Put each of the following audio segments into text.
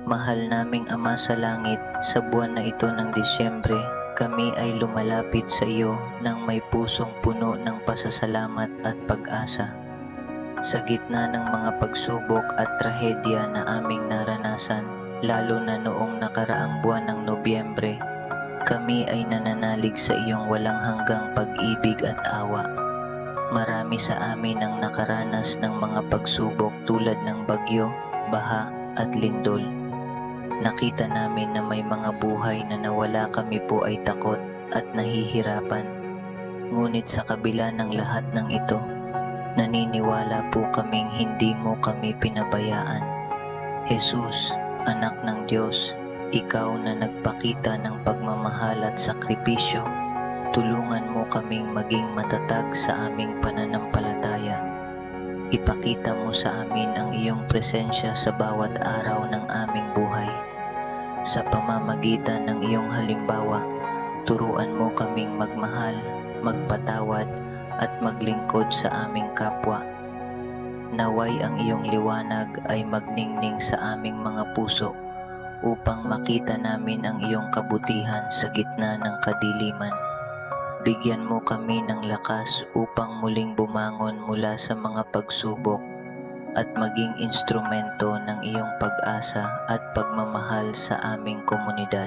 Mahal naming Ama sa langit, sa buwan na ito ng Disyembre, kami ay lumalapit sa iyo ng may pusong puno ng pasasalamat at pag-asa. Sa gitna ng mga pagsubok at trahedya na aming naranasan, lalo na noong nakaraang buwan ng Nobyembre, kami ay nananalig sa iyong walang hanggang pag-ibig at awa. Marami sa amin ang nakaranas ng mga pagsubok tulad ng bagyo, baha at lindol. Nakita namin na may mga buhay na nawala, kami po ay takot at nahihirapan. Ngunit sa kabila ng lahat ng ito, naniniwala po kaming hindi mo kami pinabayaan. Jesus, anak ng Diyos, ikaw na nagpakita ng pagmamahal at sakripisyo, tulungan mo kaming maging matatag sa aming pananampalataya. Ipakita mo sa amin ang iyong presensya sa bawat araw ng aming buhay. Sa pamamagitan ng iyong halimbawa, turuan mo kaming magmahal, magpatawad, at maglingkod sa aming kapwa. Naway ang iyong liwanag ay magningning sa aming mga puso upang makita namin ang iyong kabutihan sa gitna ng kadiliman. Bigyan mo kami ng lakas upang muling bumangon mula sa mga pagsubok at maging instrumento ng iyong pag-asa at pagmamahal sa aming komunidad.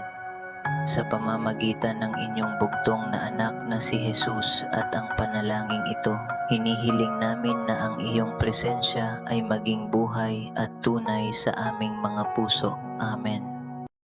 Sa pamamagitan ng inyong bugtong na anak na si Jesus at ang panalangin ito, hinihiling namin na ang iyong presensya ay maging buhay at tunay sa aming mga puso. Amen.